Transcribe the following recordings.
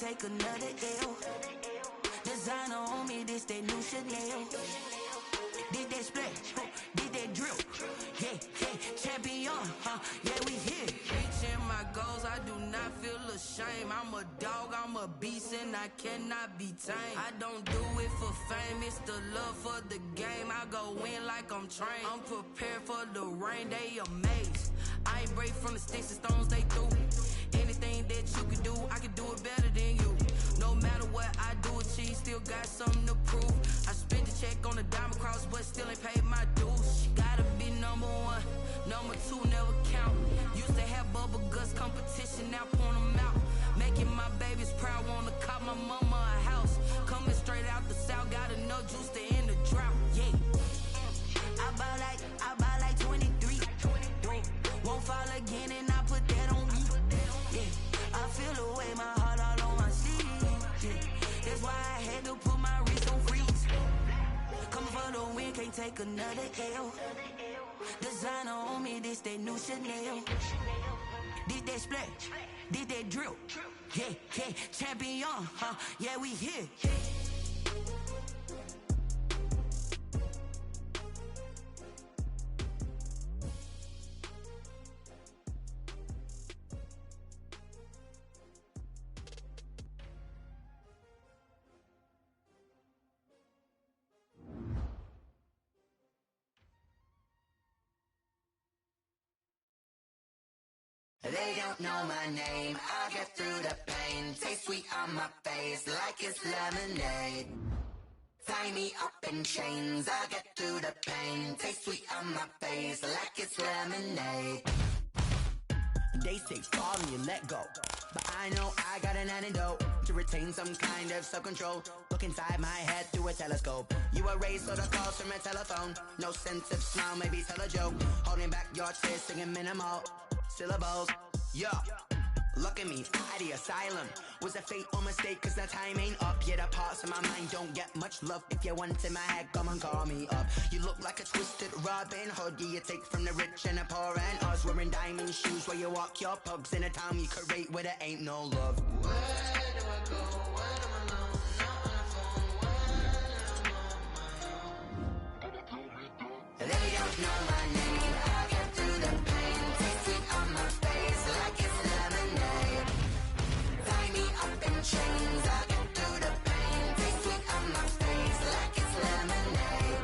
take another L. Designer on me, this that new Chanel. Did that splash, did that drill. Yeah, champion, yeah, we here. Reaching my goals, I do not feel ashamed. I'm a dog, I'm a beast, and I cannot be tamed. I don't do it for fame, it's the love for the game. I go in like I'm trained. I'm prepared for the rain, they amazed. I ain't break from the sticks and stones they threw. Anything that you can do, I can do it better than you. No matter what I do, achieve, still got something to prove. I spent the check on the diamond cross, but still ain't paid my dues. Gotta be number one, number two never count. Used to have bubble guts competition, now point them out. Making my babies proud, wanna cop my mama a house. Coming straight out the south, got enough juice to end the drought. Yeah, I buy like 23. Won't fall again, and I put that on me. Yeah, I feel the way, my heart all on my sleeve. Yeah, that's why I had to put my wrist on freeze. Coming for the win, can't take another L. Designer on me, this that new Chanel. Did that splash, did that drill. Yeah, champion, yeah, we here. They don't know my name, I get through the pain. Taste sweet on my face like it's lemonade. Tie me up in chains, I get through the pain. Taste sweet on my face like it's lemonade. They say fall and you let go, but I know I got an antidote to retain some kind of self-control. Look inside my head through a telescope. You erase all the calls from a telephone. No sense of smile, maybe tell a joke. Holding back your tears, singing minimal syllables. Yeah, look at me, out the asylum. Was a fate or mistake, cause the time ain't up. Yeah, the parts of my mind don't get much love. If you want in my head, come and call me up. You look like a twisted Robin Hood. Yeah, you take from the rich and the poor and us. Wearing diamond shoes where you walk your pugs in a town you create where there ain't no love. Where do I go? When I'm alone? Not on the phone. When I'm on my own. They don't know my name. I get through the pain. Taste sweet on my face like it's lemonade. Tie me up in chains. I get through the pain. Taste sweet on my face like it's lemonade.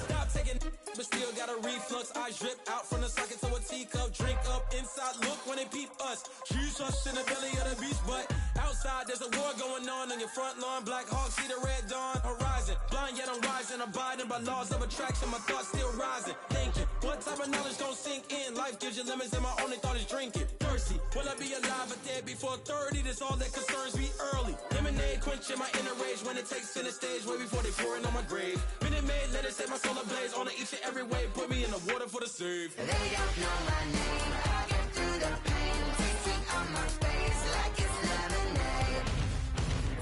Stop taking, but still got a reflux. Eyes drip out from the socket to a teacup. Drink up inside, look when they peep us. Jesus in the belly of the beast, but outside there's a war going on your front lawn. Black Hawk, see the red dawn horizon. Blind yet I'm rising, abiding by laws of attraction. My thoughts still rising, thinking what type of knowledge don't sink in. Life gives you limits and my only thought is drinking. Thirsty, will I be alive or dead before 30? That's all that concerns me early. Lemonade quenching my inner rage when it takes center stage way before they pour it on my grave. Minute Maid, let it set my soul ablaze on each and every way. Put me in the water for the save. They don't know my name. I get through the pain. Taste sweet on my face like it's lemonade.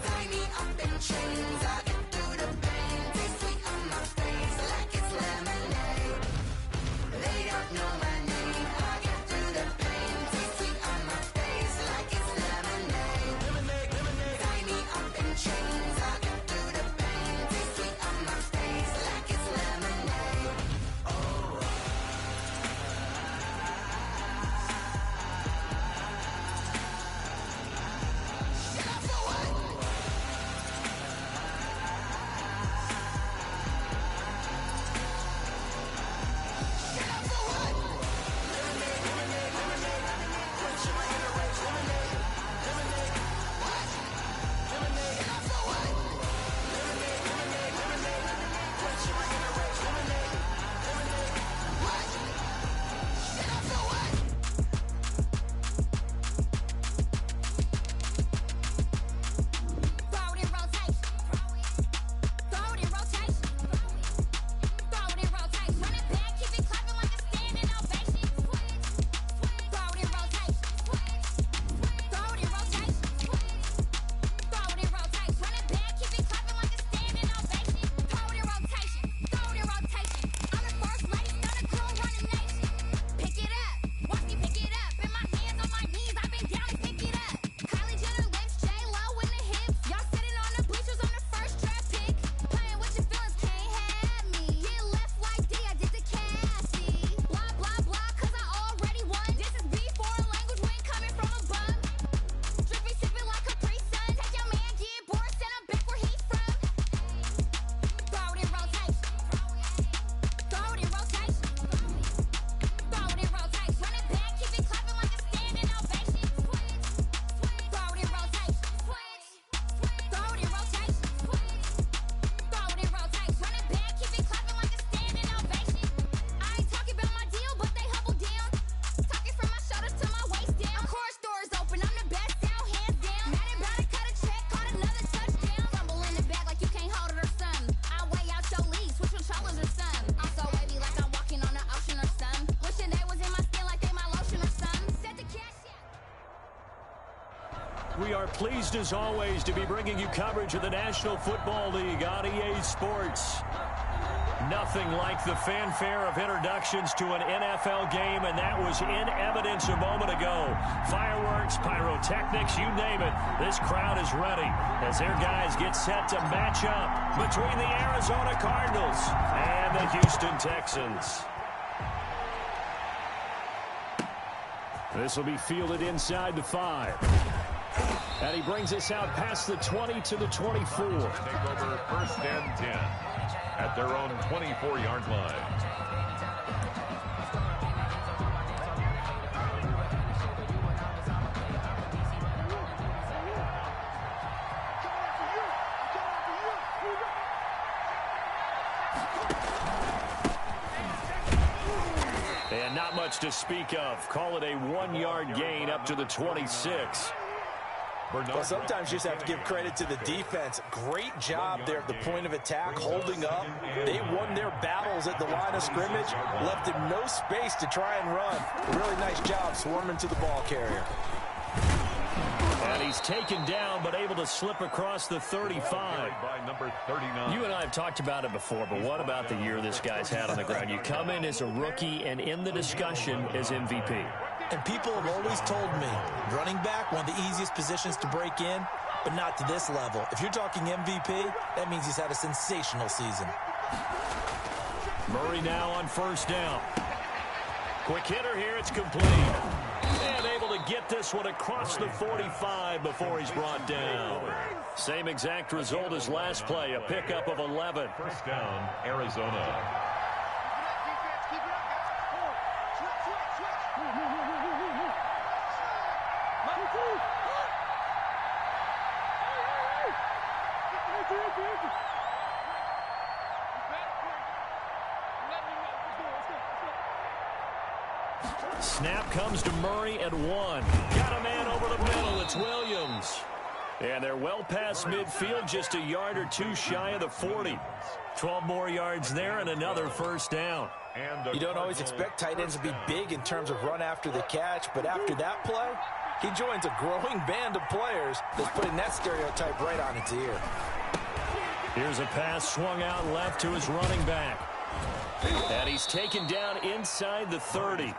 Tie me up in chains. I get through the pain. Taste sweet on my face like it's lemonade. They don't know my name. I get through the pain. Taste sweet on my face like it's lemonade. Tie me up in chains. I get through the pain. Taste sweet on my face like it's lemonade. Oh. We are pleased as always to be bringing you coverage of the National Football League on EA Sports. Nothing like the fanfare of introductions to an NFL game, and that was in evidence a moment ago. Fireworks, pyrotechnics, you name it. This crowd is ready as their guys get set to match up between the Arizona Cardinals and the Houston Texans. This will be fielded inside the 5. And he brings us out past the 20 to the 24. Take over 1st and 10 at their own 24-yard line. And not much to speak of. Call it a 1-yard gain up to the 26. Well, sometimes you just have to give credit to the defense. Great job there at the point of attack, holding up. They won their battles at the line of scrimmage, left him no space to try and run. A really nice job swarming to the ball carrier. And he's taken down, but able to slip across the 35. By number 39. You and I have talked about it before, but what about the year this guy's had on the ground? You come in as a rookie and in the discussion as MVP. And people have always told me, running back, one of the easiest positions to break in, but not to this level. If you're talking MVP, that means he's had a sensational season. Murray now on 1st down. Quick hitter here, it's complete. And able to get this one across the 45 before he's brought down. Same exact result as last play, a pickup of 11. 1st down, Arizona. Snap comes to Murray at 1. Got a man over the middle. It's Williams. And they're well past midfield, just a yard or two shy of the 40. 12 more yards there and another 1st down. You don't always expect tight ends to be big in terms of run after the catch, but after that play, he joins a growing band of players that's putting that stereotype right on its ear. Here's a pass swung out left to his running back. And he's taken down inside the 30.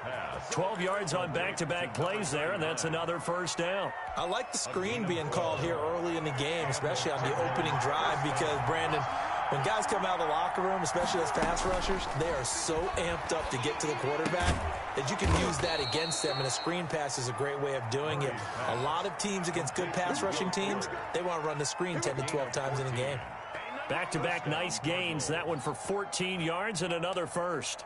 12 yards on back-to-back plays there, and that's another 1st down. I like the screen being called here early in the game, especially on the opening drive, because, Brandon, when guys come out of the locker room, especially as pass rushers, they are so amped up to get to the quarterback that you can use that against them, and a screen pass is a great way of doing it. A lot of teams against good pass rushing teams, they want to run the screen 10 to 12 times in a game. Back-to-back nice gains. That one for 14 yards and another 1st.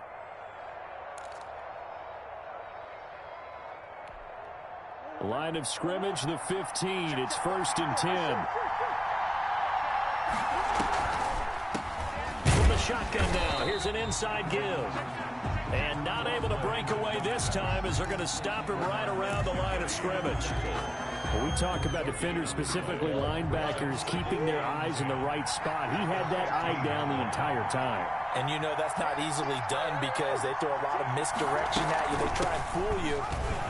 Line of scrimmage, the 15. It's 1st and 10. From the shotgun now. Here's an inside give. And not able to break away this time as they're going to stop him right around the line of scrimmage. When we talk about defenders, specifically linebackers, keeping their eyes in the right spot, he had that eye down the entire time. And you know that's not easily done because they throw a lot of misdirection at you. They try and fool you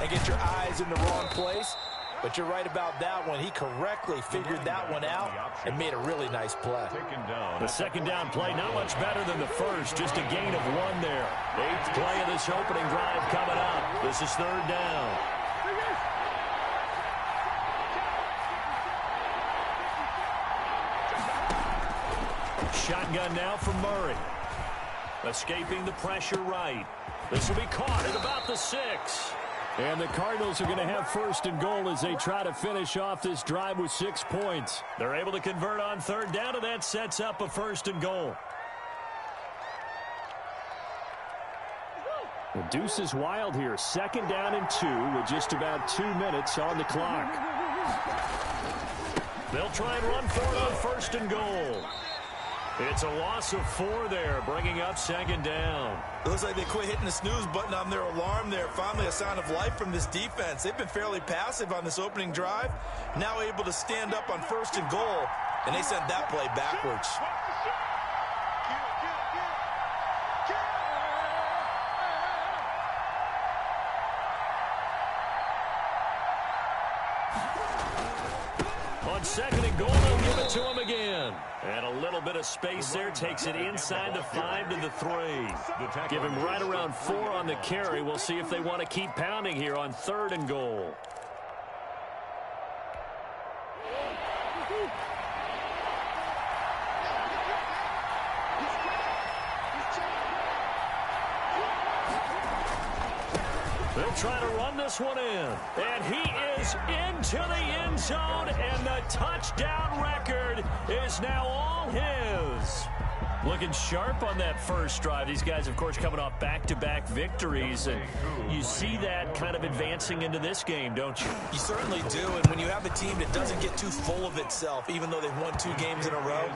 and get your eyes in the wrong place. But you're right about that one. He correctly figured that one out and made a really nice play. The 2nd down play, not much better than the 1st. Just a gain of 1 there. 8th play of this opening drive coming up. This is 3rd down. Shotgun now for Murray. Escaping the pressure right. This will be caught at about the 6. And the Cardinals are going to have 1st and goal as they try to finish off this drive with 6 points. They're able to convert on 3rd down, and that sets up a 1st and goal. The deuce is wild here. 2nd down and 2 with just about 2 minutes on the clock. They'll try and run for it on 1st and goal. It's a loss of 4 there, bringing up 2nd down. It looks like they quit hitting the snooze button on their alarm there. Finally a sign of life from this defense. They've been fairly passive on this opening drive. Now able to stand up on 1st and goal, and they sent that play backwards. On second and goal, they'll give it to him again. And a little bit of space there takes it inside the 5 to the 3. Give him right around 4 on the carry. We'll see if they want to keep pounding here on 3rd and goal. They'll try to run this one in. And he is into the end zone, and the touchdown record is now all his. Looking sharp on that first drive. These guys, of course, coming off back-to-back victories. And you see that kind of advancing into this game, don't you? You certainly do. And when you have a team that doesn't get too full of itself, even though they've won 2 games in a row,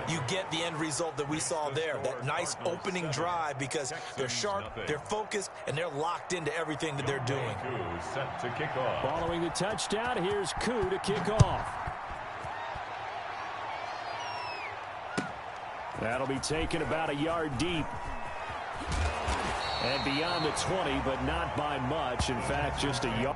you get the end result that we saw there. That nice opening drive because they're sharp, they're focused, and they're locked into everything that they're doing. Set to kick off. Following the touchdown, here's Koo to kick off. That'll be taken about a yard deep. And beyond the 20, but not by much. In fact, just a yard.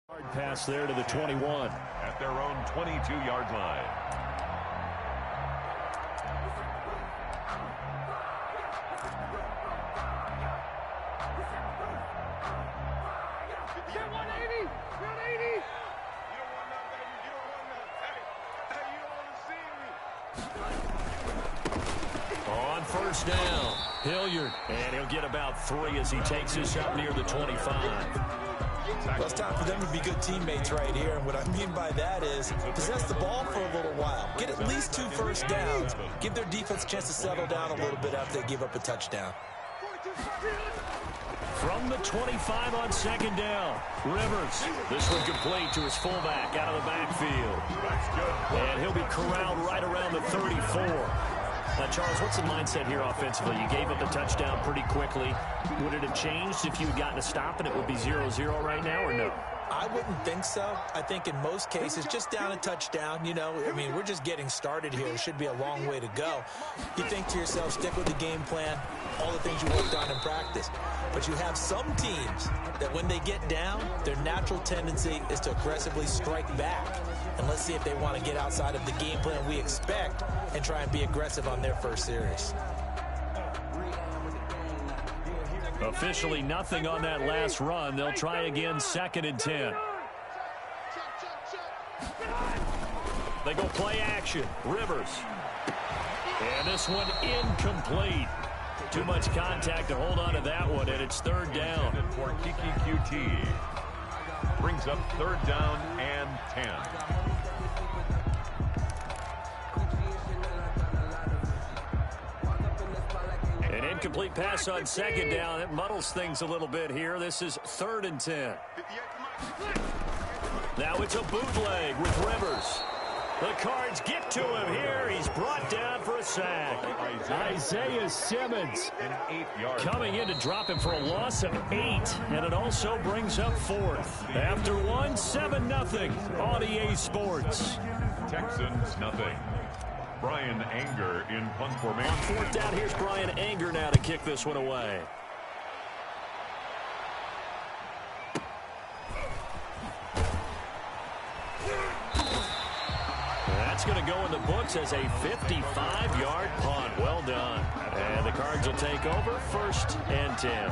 Hard pass there to the 21. At their own 22-yard line. Get 180! Get 80! You don't want none, baby. You don't want none. Hey, you don't want to see me. On first down, Hilliard. And he'll get about 3 as he takes this up near the 25. Well, it's time for them to be good teammates right here. And what I mean by that is possess the ball for a little while. Get at least 2 first downs. Give their defense a chance to settle down a little bit after they give up a touchdown. From the 25 on second down, Rivers. This one complete to his fullback out of the backfield. And he'll be corralled right around the 34. Now, Charles, what's the mindset here offensively? You gave up the touchdown pretty quickly. Would it have changed if you had gotten a stop and it would be 0-0 right now, or no? I wouldn't think so. I think in most cases, just down a touchdown, you know, I mean, we're just getting started here. It should be a long way to go. You think to yourself, stick with the game plan, all the things you worked on in practice. But you have some teams that when they get down, their natural tendency is to aggressively strike back. And let's see if they want to get outside of the game plan we expect and try and be aggressive on their first series. Officially nothing on that last run. They'll try again, 2nd and 10. They go play action. Rivers. And this one incomplete. Too much contact to hold on to that one, and it's 3rd down. For Kiki QT. Brings up 3rd down and 10. An incomplete pass on 2nd down. It muddles things a little bit here. This is 3rd and 10. Now it's a bootleg with Rivers. The Cards get to him here. He's brought down for a sack. Isaiah Simmons coming in to drop him for a loss of 8. And it also brings up 4th. After 1, 7-0 on EA Sports. Texans nothing. Brian Anger in punt formation. On 4th down, here's Brian Anger now to kick this one away. That's going to go in the books as a 55-yard punt. Well done. And the Cards will take over 1st and 10.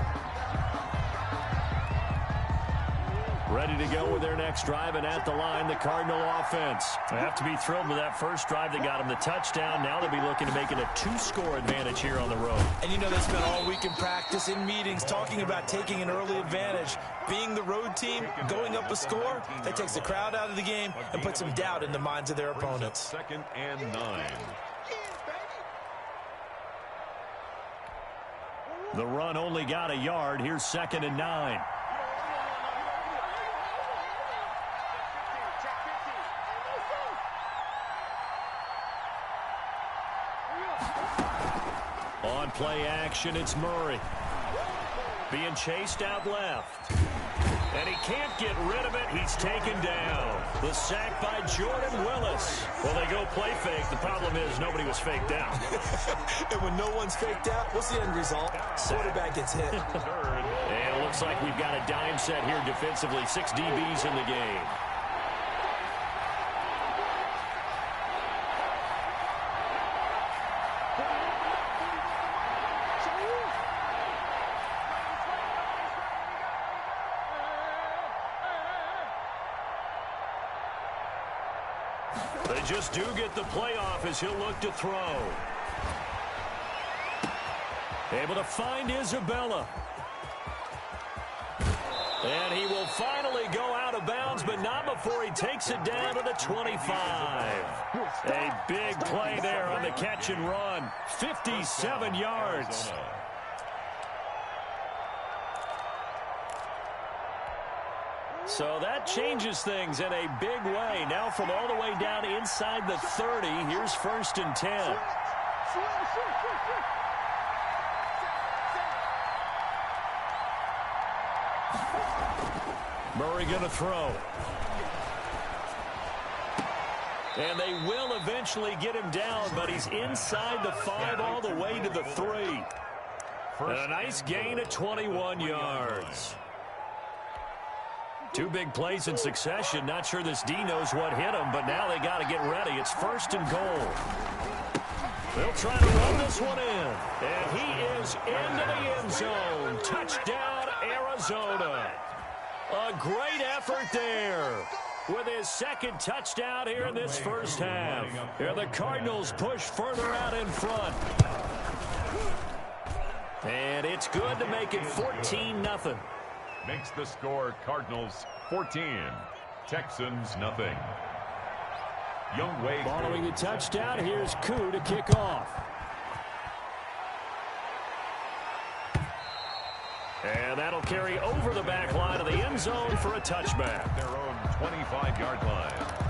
Ready to go with their next drive, and at the line, the Cardinal offense. They have to be thrilled with that first drive. They got them the touchdown. Now they'll be looking to make it a 2-score advantage here on the road. And you know they spent all week in practice, in meetings, talking about taking an early advantage. Being the road team, going up a score, that takes the crowd out of the game and puts some doubt in the minds of their opponents. 2nd and 9. The run only got a yard. Here's 2nd and 9. On play action, it's Murray. Being chased out left. And he can't get rid of it. He's taken down. The sack by Jordan Willis. Well, they go play fake. The problem is nobody was faked out. And when no one's faked out, what's the end result? Quarterback gets hit. And it looks like we've got a dime set here defensively. 6 DBs in the game. They just do get the playoff as he'll look to throw. Able to find Isabella. And he will finally go out of bounds, but not before he takes it down to the 25. A big play there on the catch and run. 57 yards. So that changes things in a big way. Now from all the way down inside the 30, here's 1st and 10. Murray going to throw. And they will eventually get him down, but he's inside the 5 all the way to the 3. And a nice gain of 21 yards. 2 big plays in succession. Not sure this D knows what hit him, but now they got to get ready. It's 1st and goal. They'll try to run this one in. And he is into the end zone. Touchdown, Arizona. A great effort there with his 2nd touchdown here in this first half. Here the Cardinals push further out in front. And it's good to make it 14-0. Makes the score Cardinals 14, Texans nothing. Young Wade. Following the touchdown, here's Koo to kick off. And that'll carry over the back line of the end zone for a touchback. Their own 25-yard line.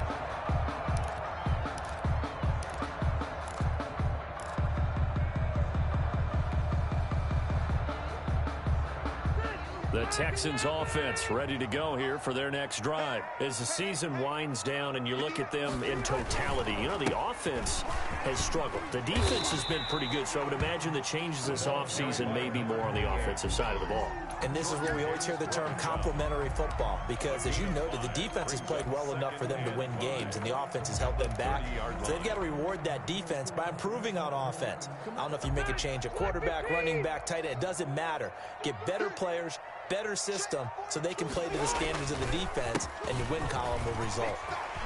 The Texans offense ready to go here for their next drive. As the season winds down and you look at them in totality, you know, the offense has struggled. The defense has been pretty good, so I would imagine the changes this offseason may be more on the offensive side of the ball. And this is where we always hear the term complementary football, because as you noted, the defense has played well enough for them to win games, and the offense has held them back. So they've got to reward that defense by improving on offense. I don't know if you make a change at quarterback, running back, tight end. It doesn't matter. Get better players, better system, so they can play to the standards of the defense, and the win column will result.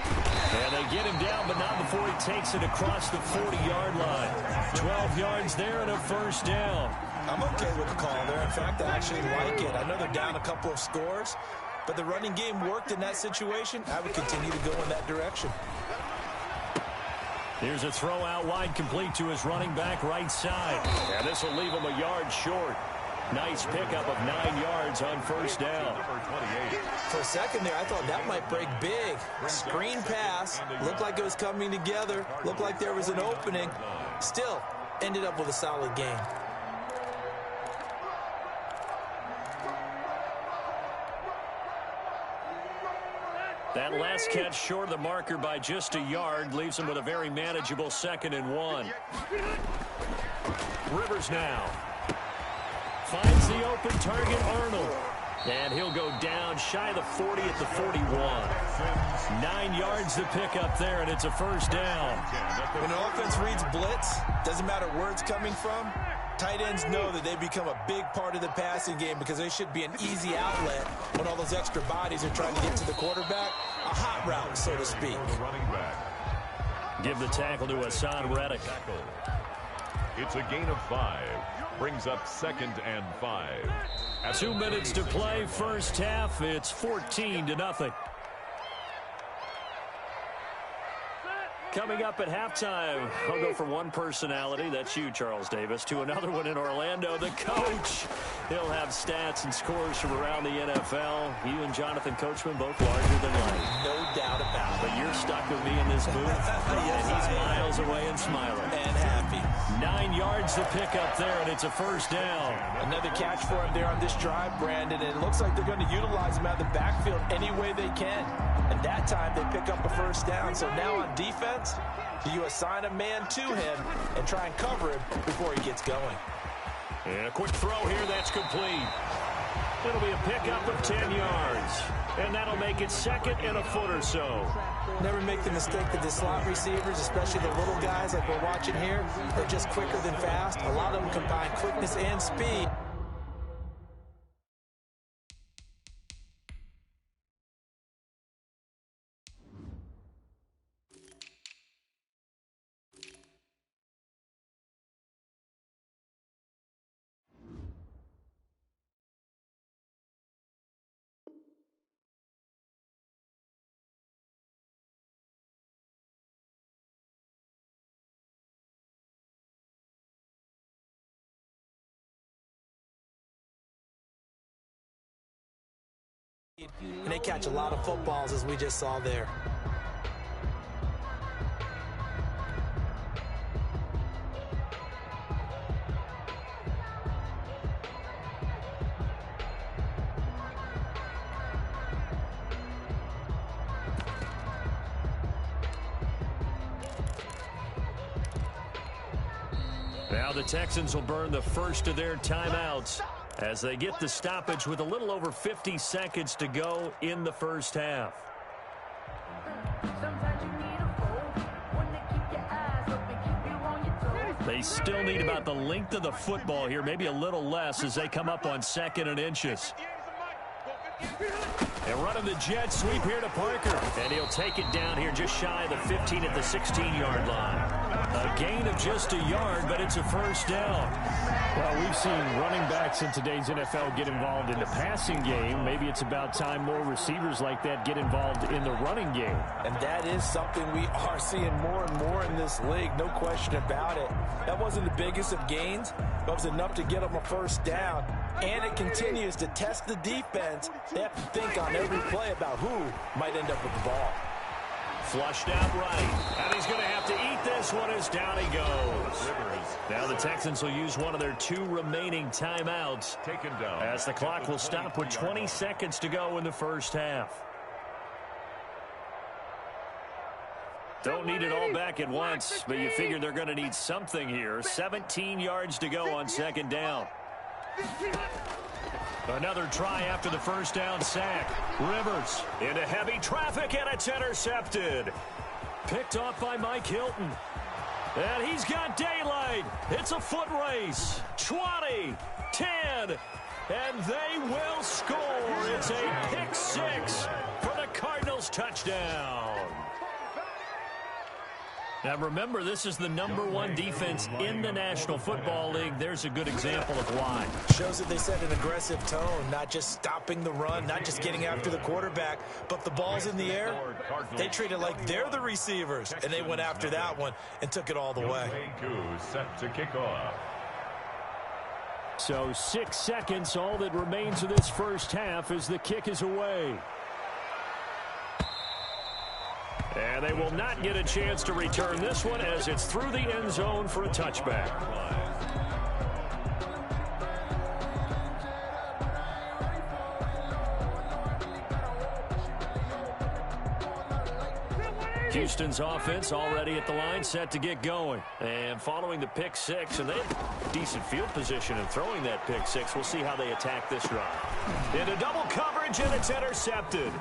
And they get him down, but not before he takes it across the 40-yard line. 12 yards there and a first down. I'm okay with the call there. In fact, I actually like it. I know they're down a couple of scores, but the running game worked in that situation. I would continue to go in that direction. Here's a throw out wide, complete to his running back right side. And this will leave him a yard short. Nice pickup of 9 yards on first down. For a second there, I thought that might break big. Screen pass. Looked like it was coming together. Looked like there was an opening. Still, ended up with a solid gain. That last catch short of the marker by just a yard leaves him with a very manageable 2nd and 1. Rivers now finds the open target, Arnold. And he'll go down shy of the 40 at the 41. 9 yards to pick up there, and it's a first down. When an offense reads blitz, doesn't matter where it's coming from, tight ends know that they become a big part of the passing game because they should be an easy outlet when all those extra bodies are trying to get to the quarterback. A hot route, so to speak. Give the tackle to Hassan Reddick. It's a gain of 5. Brings up 2nd and 5. 2 minutes to play, first half. It's 14-0. Coming up at halftime, I'll go from one personality, that's you, Charles Davis, to another one in Orlando, the coach. He'll have stats and scores from around the NFL. You and Jonathan Coachman both larger than life. No doubt about it. But you're stuck with me in this booth, and he's miles away and smiling. And happy. 9 yards to pick up there, and it's a first down. Another catch for him there on this drive, Brandon, and it looks like they're going to utilize him out of the backfield any way they can. And that time they pick up a first down. So now on defense, do you assign a man to him and try and cover him before he gets going? And a quick throw here, that's complete. It'll be a pickup of 10 yards. And that'll make it second and a foot or so. Never make the mistake that the slot receivers, especially the little guys like we're watching here, are just quicker than fast. A lot of them combine quickness and speed. And they catch a lot of footballs, as we just saw there. Now the Texans will burn the first of their timeouts as they get the stoppage with a little over 50 seconds to go in the first half. They still need about the length of the football here, maybe a little less as they come up on 2nd and inches. And running the jet sweep here to Parker. And he'll take it down here just shy of the 15 at the 16-yard line. A gain of just a yard, but it's a first down. Well, we've seen running backs in today's NFL get involved in the passing game. Maybe it's about time more receivers like that get involved in the running game. And that is something we are seeing more and more in this league, no question about it. That wasn't the biggest of gains, but it was enough to get them a first down. And it continues to test the defense. They have to think on every play about who might end up with the ball. Flushed out right, and he's going to have to eat this one as down he goes. Now the Texans will use one of their 2 remaining timeouts Taken down as the clock will stop with 20 seconds to go in the first half. Don't need it all back at once, but you figure they're going to need something here. 17 yards to go on 2nd down. Another try after the first down sack. Rivers into heavy traffic, and it's intercepted. Picked off by Mike Hilton. And he's got daylight. It's a foot race. 20, 10, and they will score. It's a pick 6 for the Cardinals touchdown. Now remember, this is the #1 defense in the National Football League. There's a good example of why. Shows that they set an aggressive tone, not just stopping the run, not just getting after the quarterback, but the ball's in the air. They treat it like they're the receivers, and they went after that one and took it all the way. Set to kick off. So 6 seconds, all that remains of this first half as the kick is away. And they will not get a chance to return this one as it's through the end zone for a touchback. Houston's offense already at the line, set to get going. And following the pick 6, and they have decent field position in throwing that pick 6. We'll see how they attack this drive. Into double coverage, and it's intercepted.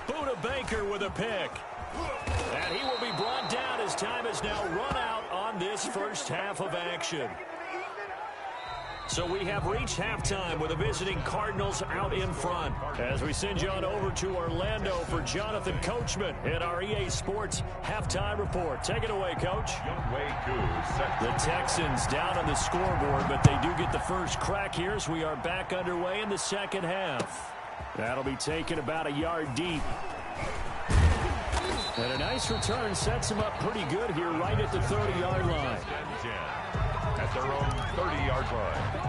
Buda Baker with a pick. And he will be brought down as time has now run out on this first half of action. So we have reached halftime with the visiting Cardinals out in front. As we send you on over to Orlando for Jonathan Coachman in our EA Sports Halftime Report. Take it away, Coach. The Texans down on the scoreboard, but they do get the first crack here as we are back underway in the second half. That'll be taken about a yard deep. And a nice return sets him up pretty good here right at the 30-yard line. At their own 30-yard line.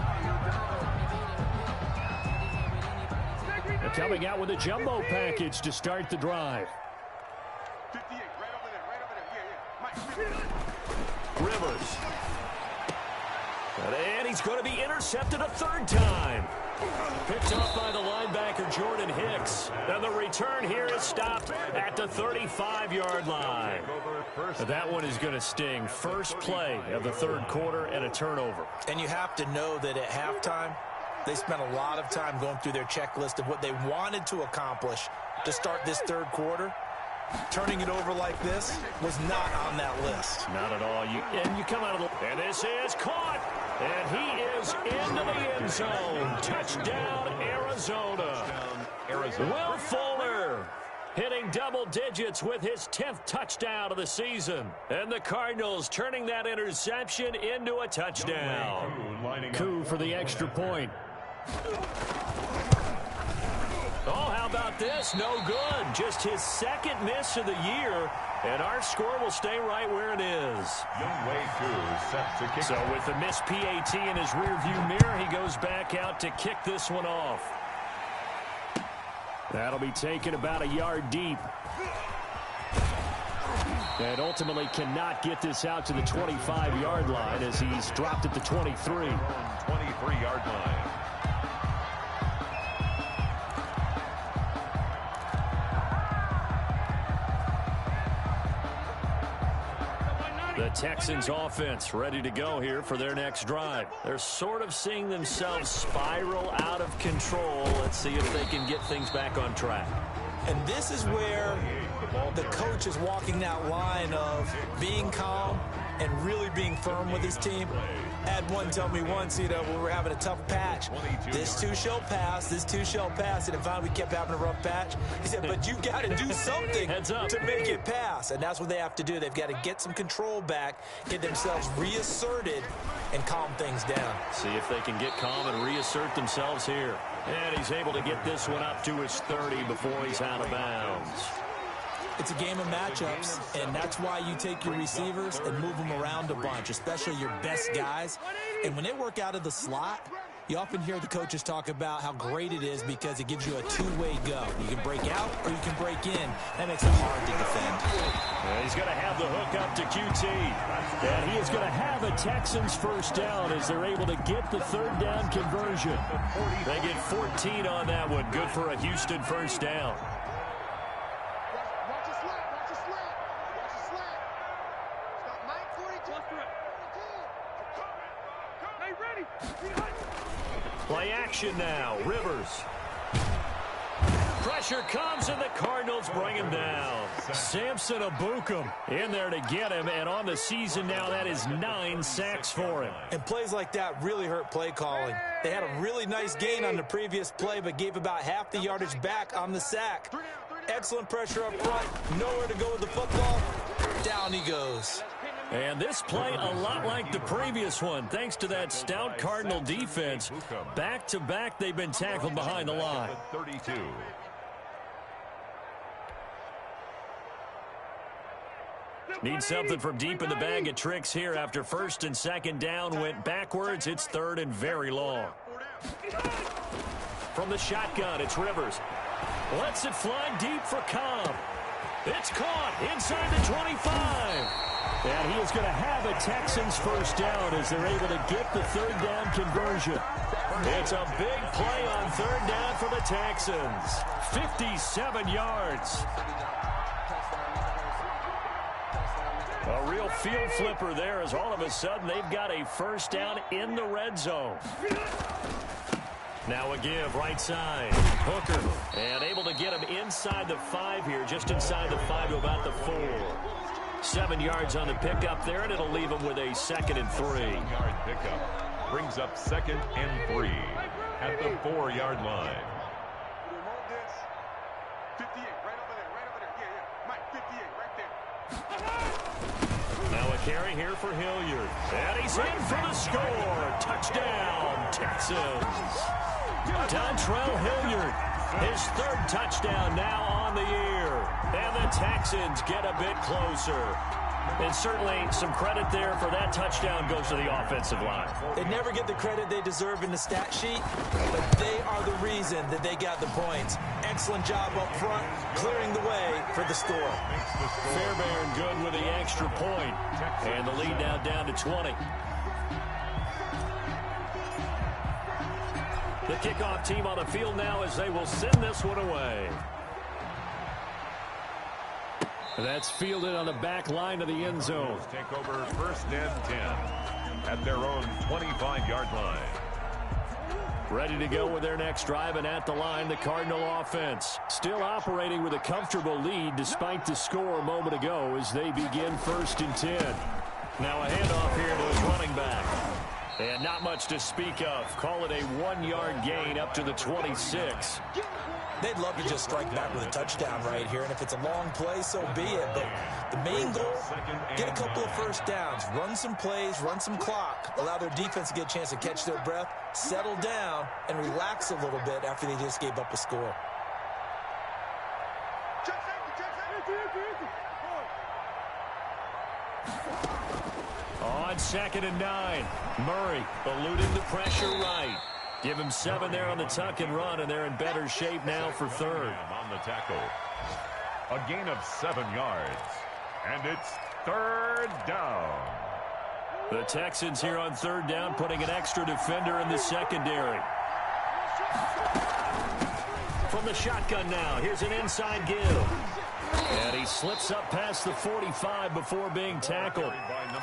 They're coming out with a jumbo package to start the drive. 58, right over there. Yeah. Rivers. And he's going to be intercepted a third time. Picked up by the linebacker, Jordan Hicks. And the return here is stopped at the 35-yard line. That one is going to sting. First play of the third quarter and a turnover. And you have to know that at halftime, they spent a lot of time going through their checklist of what they wanted to accomplish to start this third quarter. Turning it over like this was not on that list. Not at all. You come out of the... And this is caught. And he is into the end zone. Touchdown, Arizona. Will Fuller hitting double digits with his 10th touchdown of the season. And the Cardinals turning that interception into a touchdown. Coup for the extra point. Oh, how about this? No good. Just his second miss of the year. And our score will stay right where it is. So with the missed PAT in his rearview mirror, he goes back out to kick this one off. That'll be taken about a yard deep. And ultimately cannot get this out to the 25-yard line as he's dropped at the 23. 23-yard line. The Texans offense ready to go here for their next drive. They're sort of seeing themselves spiral out of control. Let's see if they can get things back on track. And this is where the coach is walking that line of being calm and really being firm with his team. I had one tell me once, when we were having a tough patch, this too shall pass, this too shall pass. And finally we kept having a rough patch. He said, but you got to do something to make it pass. And that's what they have to do. They've got to get some control back, get themselves reasserted, and calm things down. See if they can get calm and reassert themselves here. And he's able to get this one up to his 30 before he's out of bounds. It's a game of matchups, and that's why you take your receivers and move them around a bunch, especially your best guys. And when they work out of the slot, you often hear the coaches talk about how great it is because it gives you a two-way go. You can break out or you can break in. That makes it hard to defend. And he's going to have the hook up to QT. And he is going to have a Texans first down as they're able to get the third down conversion. They get 14 on that one. Good for a Houston first down. Play action now. Rivers. Pressure comes, and the Cardinals bring him down. Samson Abukum in there to get him, and on the season now, that is 9 sacks for him. And plays like that really hurt play calling. They had a really nice gain on the previous play, but gave about half the yardage back on the sack. Excellent pressure up front. Nowhere to go with the football. Down he goes. And this play a lot like the previous one, thanks to that stout Cardinal defense. Back-to-back, they've been tackled behind the line. 32. Need something from deep in the bag of tricks here after first and second down went backwards. It's third and very long. From the shotgun, it's Rivers. Lets it fly deep for Cobb. It's caught inside the 25. And he is going to have a Texans first down as they're able to get the third down conversion. It's a big play on third down for the Texans. 57 yards. A real field flipper there as all of a sudden they've got a first down in the red zone. Now a give right side. Hooker. And able to get him inside the 5 here, just inside the 5 to about the 4. 7 yards on the pickup there, and it'll leave him with a 2nd and 3. 7-yard pickup brings up 2nd and 3 at the 4-yard line. 58, right over there. Yeah. Mike, 58, right there. Now a carry here for Hilliard. And he's in for the score. Touchdown, Texans. Dontrell Hilliard His third touchdown now on the year. And the Texans get a bit closer. And certainly some credit there for that touchdown goes to the offensive line. They never get the credit they deserve in the stat sheet, but they are the reason that they got the points. Excellent job up front, clearing the way for the score. Fairbairn good with the extra point. And the lead now down to 20. The kickoff team on the field now as they will send this one away. That's fielded on the back line of the end zone. Take over 1st and 10 at their own 25-yard line. Ready to go with their next drive, and at the line, the Cardinal offense. Still operating with a comfortable lead despite the score a moment ago as they begin 1st and 10. Now a handoff here to his running back. And not much to speak of. Call it a 1-yard gain up to the 26. They'd love to just strike back with a touchdown right here, and if it's a long play, so be it. But the main goal, get a couple of first downs, run some plays, run some clock, allow their defense to get a chance to catch their breath, settle down, and relax a little bit after they just gave up a score. On 2nd and 9, Murray eluding the pressure right. Give him 7 there on the tuck and run, and they're in better shape now for 3rd. On the tackle. A gain of 7 yards. And it's 3rd down. The Texans here on 3rd down, putting an extra defender in the secondary. From the shotgun now, here's an inside give. And he slips up past the 45 before being tackled.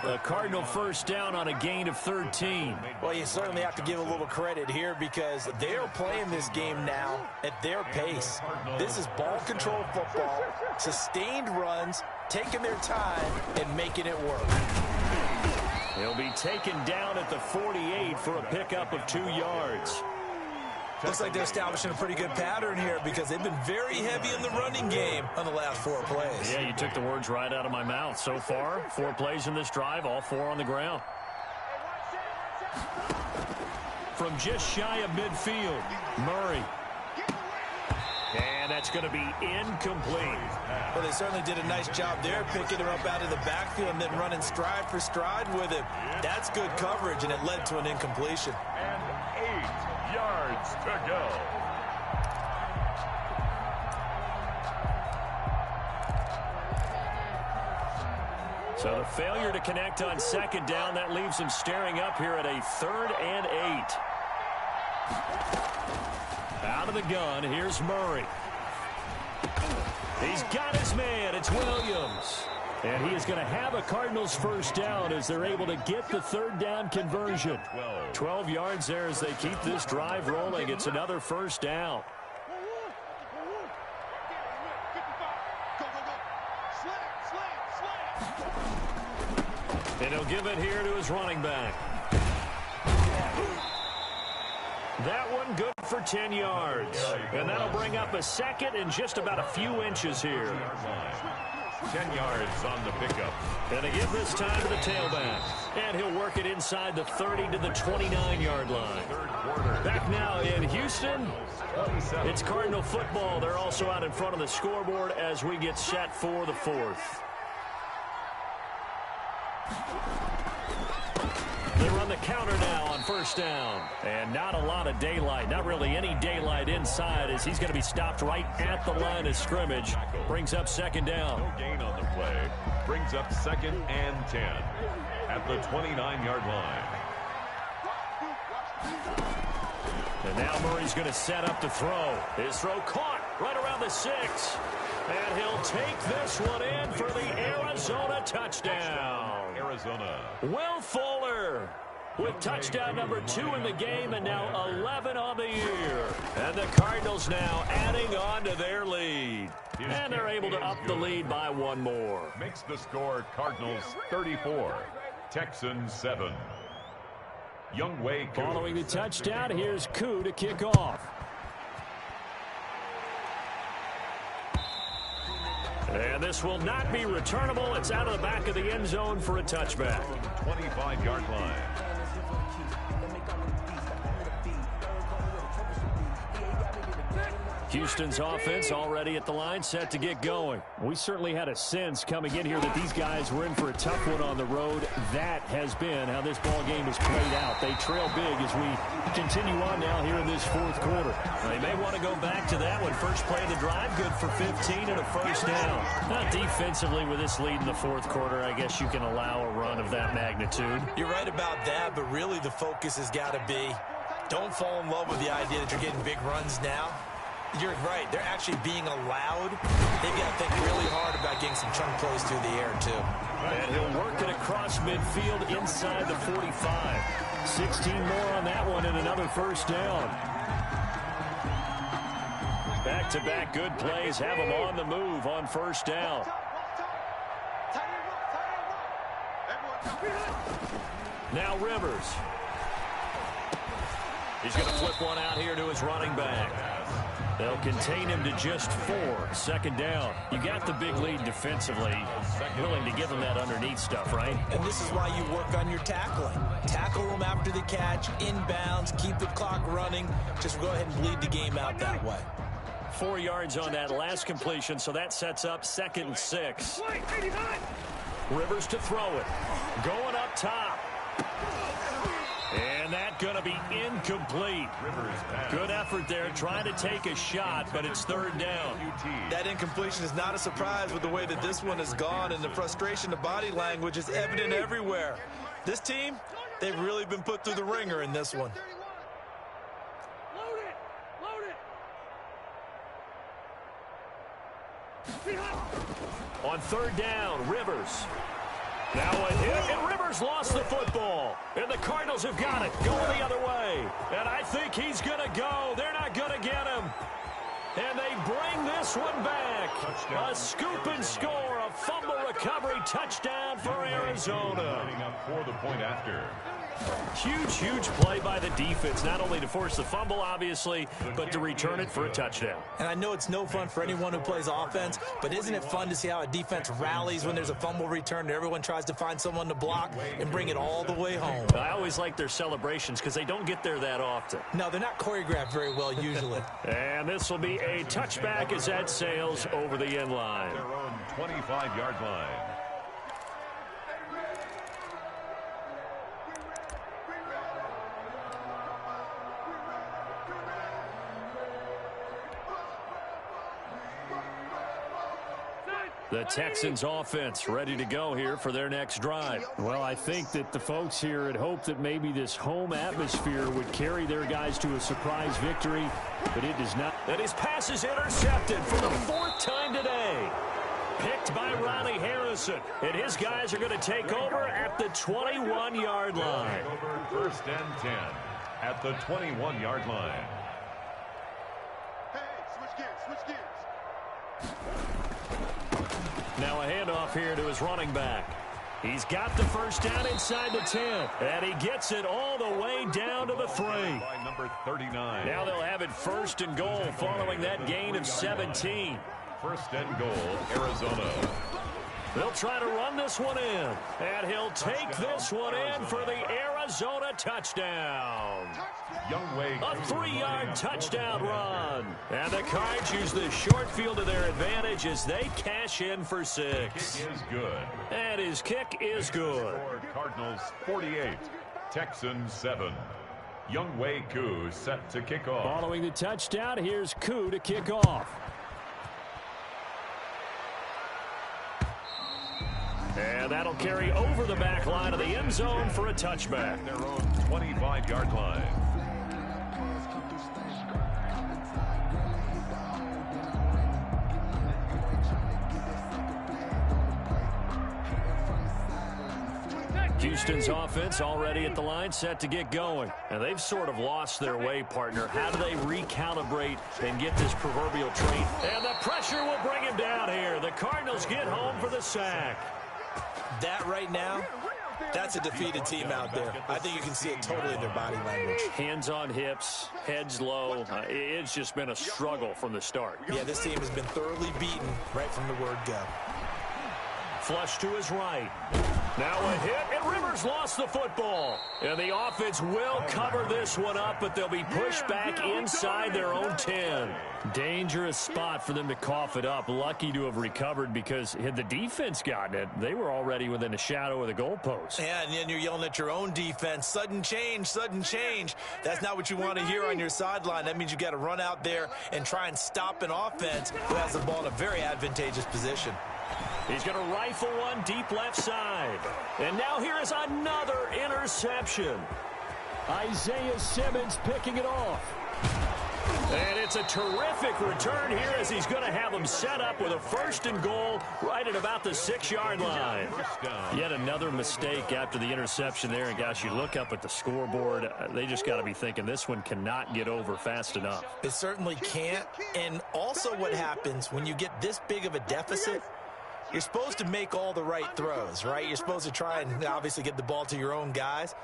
The Cardinal 1st down on a gain of 13. Well, you certainly have to give a little credit here because they're playing this game now at their pace. This is ball control football, sustained runs, taking their time, and making it work. He'll be taken down at the 48 for a pickup of 2 yards. Looks like they're establishing a pretty good pattern here because they've been very heavy in the running game on the last 4 plays. Yeah, you took the words right out of my mouth. So far, 4 plays in this drive, all 4 on the ground. From just shy of midfield, Murray. And that's going to be incomplete. Well, they certainly did a nice job there, picking him up out of the backfield and then running stride for stride with him. That's good coverage, and it led to an incompletion. And 8 yards to go. So the failure to connect on 2nd down, that leaves him staring up here at a 3rd and 8. Out of the gun, here's Murray. He's got his man. It's Williams. And he is going to have a Cardinals 1st down as they're able to get the 3rd down conversion. 12 yards there as they keep this drive rolling. It's another 1st down. And he'll give it here to his running back. That one good for 10 yards. And that'll bring up a 2nd and just about a few inches here. 10 yards on the pickup. And they give this time to the tailback. And he'll work it inside the 30 to the 29-yard line. Back now in Houston, it's Cardinal football. They're also out in front of the scoreboard as we get set for the 4th. They run the counter now on 1st down. And not a lot of daylight. Not really any daylight inside as he's going to be stopped right at the line of scrimmage. Brings up 2nd down. No gain on the play. Brings up 2nd and 10 at the 29-yard line. And now Murray's going to set up to throw. His throw caught right around the 6. And he'll take this one in for the Arizona touchdown. Arizona. Will Fuller with touchdown number 2 in the game and now 11 on the year. And the Cardinals now adding on to their lead. And they're able to up the lead by 1 more. Makes the score Cardinals 34, Texans 7. Youngway Koo. Following the touchdown, here's Koo to kick off. And this will not be returnable. It's out of the back of the end zone for a touchback. 25-yard line. Houston's offense already at the line, set to get going. We certainly had a sense coming in here that these guys were in for a tough one on the road. That has been how this ball game has played out. They trail big as we continue on now here in this fourth quarter. They may want to go back to that one. First play of the drive, good for 15 and a first down. Not defensively with this lead in the fourth quarter, I guess you can allow a run of that magnitude. You're right about that, but really the focus has got to be don't fall in love with the idea that you're getting big runs now. You're right. They're actually being allowed. They've got to think really hard about getting some chunk plays through the air, too. And he'll work it across midfield inside the 45. 16 more on that one and another first down. Back-to-back good plays have them on the move on first down. Now Rivers. He's going to flip one out here to his running back. They'll contain him to just 4. Second down. You got the big lead defensively. Willing to give him that underneath stuff, right? And this is why you work on your tackling. Tackle them after the catch, inbounds, keep the clock running. Just go ahead and bleed the game out that way. 4 yards on that last completion, so that sets up 2nd and 6. Rivers to throw it. Going up top. And that going to be incomplete. Good effort there, trying to take a shot, but it's 3rd down. That incompletion is not a surprise with the way that this one has gone, and the frustration, the body language is evident everywhere. This team, they've really been put through the ringer in this one. On 3rd down, Rivers. Now a hit, and Rivers lost the football. And the Cardinals have got it, going the other way. And I think he's going to go. They're not going to get him. And they bring this one back. A scoop and score, a fumble recovery touchdown for Arizona. For the point after. Huge play by the defense, not only to force the fumble, obviously, but to return it for a touchdown. And I know it's no fun for anyone who plays offense, but isn't it fun to see how a defense rallies when there's a fumble return and everyone tries to find someone to block and bring it all the way home? I always like their celebrations because they don't get there that often. No, they're not choreographed very well usually. And this will be a touchback as that sails over the end line. Their own 25-yard line. The Texans offense ready to go here for their next drive. Well, I think that the folks here had hoped that maybe this home atmosphere would carry their guys to a surprise victory, but it does not. And his pass is intercepted for the 4th time today. Picked by Ronnie Harrison. And his guys are going to take over at the 21-yard line. Over 1st and 10 at the 21-yard line. Hey, switch gears. Now a handoff here to his running back. He's got the first down inside the 10. And he gets it all the way down to the 3. By number 39. Now they'll have it 1st and goal following that gain of 17. 1st and goal, Arizona. They'll try to run this one in. And he'll take this one in for the Arizona touchdown. A 3-yard touchdown run. And the Cards use the short field to their advantage as they cash in for 6. Kick is good. And his kick is good. Cardinals 48, Texans 7. Younghoe Koo set to kick off. Following the touchdown, here's Koo to kick off. And that'll carry over the back line of the end zone for a touchback. Their own 25-yard line. Houston's offense already at the line, set to get going. And they've sort of lost their way, partner. How do they recalibrate and get this proverbial train? And the pressure will bring him down here. The Cardinals get home for the sack. That right now, that's a defeated team out there. I think you can see it totally in their body language. Hands on hips, heads low. It's just been a struggle from the start. Yeah, this team has been thoroughly beaten right from the word go. Flush to his right. Now a hit, and Rivers lost the football. And the offense will cover this one up, but they'll be pushed back inside their own 10. Dangerous spot for them to cough it up. Lucky to have recovered, because had the defense gotten it, they were already within a shadow of the goalpost. Yeah, and then you're yelling at your own defense. Sudden change, sudden change. That's not what you want to hear on your sideline. That means you got to run out there and try and stop an offense who has the ball in a very advantageous position. He's going to rifle one deep left side. And now here is another interception. Isaiah Simmons picking it off. And it's a terrific return here, as he's going to have them set up with a 1st and goal right at about the 6-yard line. Yet another mistake after the interception there. And, gosh, you look up at the scoreboard, they just got to be thinking this one cannot get over fast enough. It certainly can't. And also what happens when you get this big of a deficit, you're supposed to make all the right throws, right? You're supposed to try and obviously get the ball to your own guys.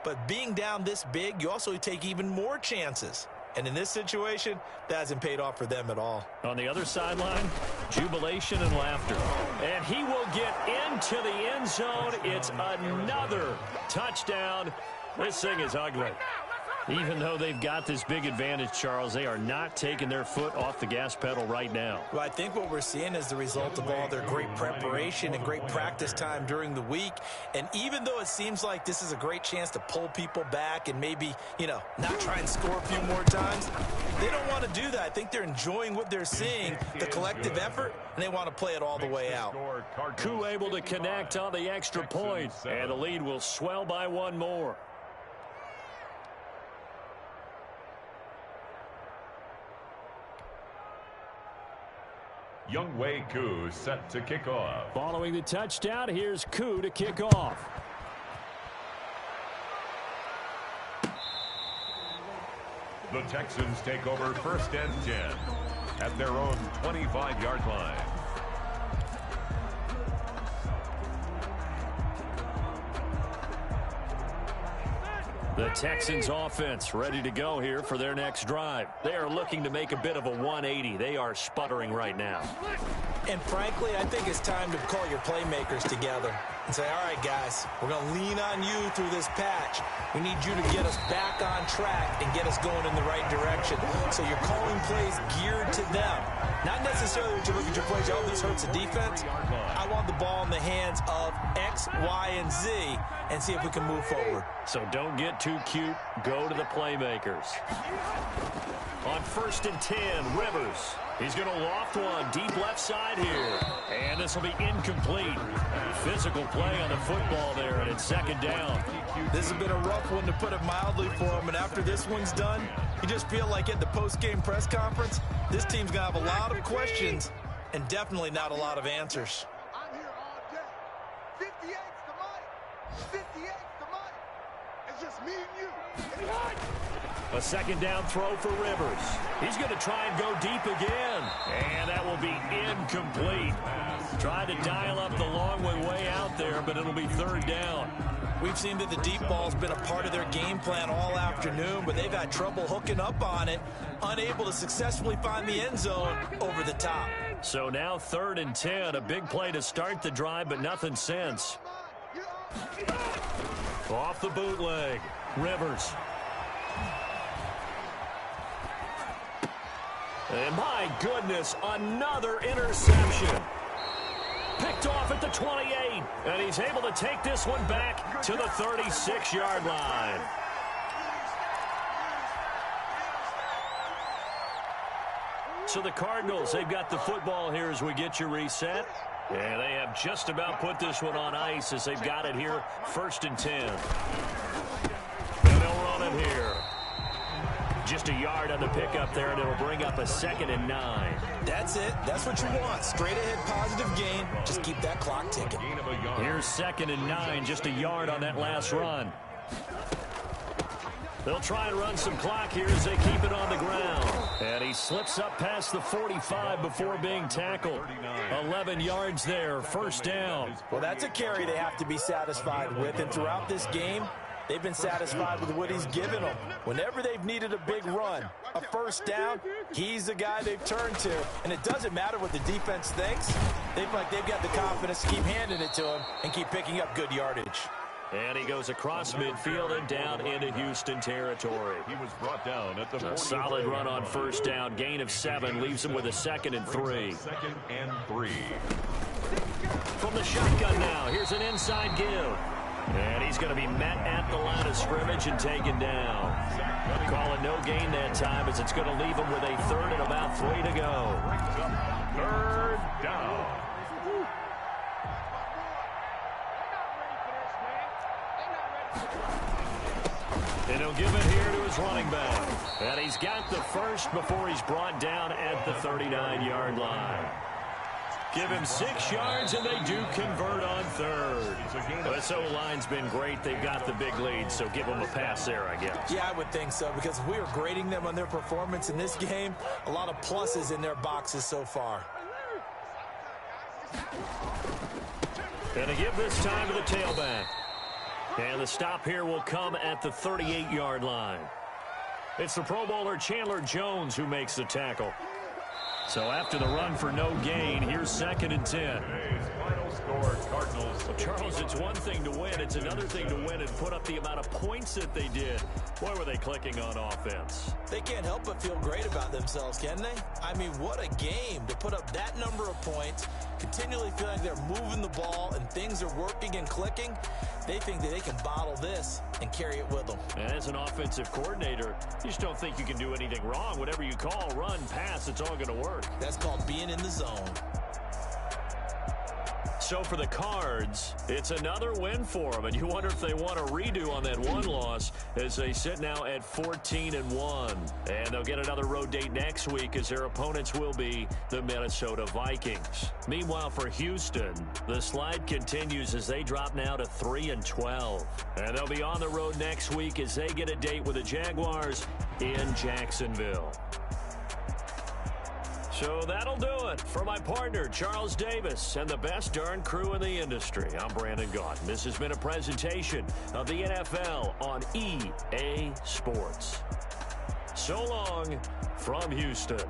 But being down this big, you also take even more chances. And in this situation, that hasn't paid off for them at all. On the other sideline, jubilation and laughter. And he will get into the end zone. It's another touchdown. This thing is ugly. Even though they've got this big advantage, Charles, they are not taking their foot off the gas pedal right now. Well, I think what we're seeing is the result of all their great preparation and great practice time during the week. And even though it seems like this is a great chance to pull people back and maybe, not try and score a few more times, they don't want to do that. I think they're enjoying what they're seeing, the collective effort, and they want to play it all the way out. Koo able to connect on the extra point, and the lead will swell by one more. Younghoe Koo set to kick off. Following the touchdown, here's Koo to kick off. The Texans take over 1st and 10 at their own 25-yard line. The Texans offense ready to go here for their next drive. They are looking to make a bit of a 180. They are sputtering right now. And frankly, I think it's time to call your playmakers together and say, all right, guys, we're going to lean on you through this patch. We need you to get us back on track and get us going in the right direction. So you're calling plays geared to them. Not necessarily when you look at your plays, oh, this hurts the defense. I want the ball in the hands of X, Y, and Z and see if we can move forward. So don't get too cute. Go to the playmakers. On 1st and 10, Rivers. He's going to loft one deep left side here. And this will be incomplete. Physical play on the football there, and it's 2nd down. This has been a rough one, to put it mildly, for him. And after this one's done, you just feel like at the post-game press conference, this team's going to have a lot of questions and definitely not a lot of answers. I'm here all day. 58's the money. 58's the money. It's just me and you. A 2nd down throw for Rivers. He's going to try and go deep again. And that will be incomplete. Tried to dial up the long one way out there, but it'll be 3rd down. We've seen that the deep ball's been a part of their game plan all afternoon, but they've had trouble hooking up on it, unable to successfully find the end zone over the top. So now 3rd and 10, a big play to start the drive, but nothing since. Off the bootleg, Rivers. And my goodness, another interception. Picked off at the 28, and he's able to take this one back to the 36-yard line. So the Cardinals, they've got the football here as we get you reset. And they have just about put this one on ice as they've got it here, 1st and 10. And they'll run it here. Just a yard on the pickup there, and it'll bring up a 2nd and 9. That's it. That's what you want. Straight ahead positive gain. Just keep that clock ticking. Here's 2nd and 9, just a yard on that last run. They'll try and run some clock here as they keep it on the ground. And he slips up past the 45 before being tackled. 11 yards there, 1st down. Well, that's a carry they have to be satisfied with. And throughout this game, They've been satisfied with what he's given them. Whenever they've needed a big run, a first down, he's the guy they've turned to. And it doesn't matter what the defense thinks. They feel like they've got the confidence to keep handing it to him and keep picking up good yardage. And he goes across midfield and down into Houston territory. He was brought down at the 40. A solid run on first down. Gain of 7 leaves him with a 2nd and 3. 2nd and 3. From the shotgun now, here's an inside give. And he's going to be met at the line of scrimmage and taken down. Calling no gain that time as it's going to leave him with a 3rd and about 3 to go. 3rd down. And he'll give it here to his running back. And he's got the first before he's brought down at the 39-yard line. Give him 6 yards, and they do convert on 3rd. This O-line's been great. They've got the big lead, so give them a pass there, I guess. Yeah, I would think so, because if we were grading them on their performance in this game, a lot of pluses in their boxes so far. And to give this time to the tailback. And the stop here will come at the 38-yard line. It's the Pro Bowler Chandler Jones who makes the tackle. So after the run for no gain, here's 2nd and 10. Today's final score, Cardinals. Well, Charles, it's one thing to win. It's another thing to win and put up the amount of points that they did. Boy, were they clicking on offense. They can't help but feel great about themselves, can they? I mean, what a game to put up that number of points, continually feeling like they're moving the ball and things are working and clicking. They think that they can bottle this and carry it with them. And as an offensive coordinator, you just don't think you can do anything wrong. Whatever you call, run, pass, it's all going to work. That's called being in the zone. So for the Cards, it's another win for them, and you wonder if they want a redo on that one loss as they sit now at 14-1. And they'll get another road date next week as their opponents will be the Minnesota Vikings. Meanwhile, for Houston, the slide continues as they drop now to 3-12. And they'll be on the road next week as they get a date with the Jaguars in Jacksonville. So that'll do it for my partner, Charles Davis, and the best darn crew in the industry. I'm Brandon Gaudin. This has been a presentation of the NFL on EA Sports. So long from Houston.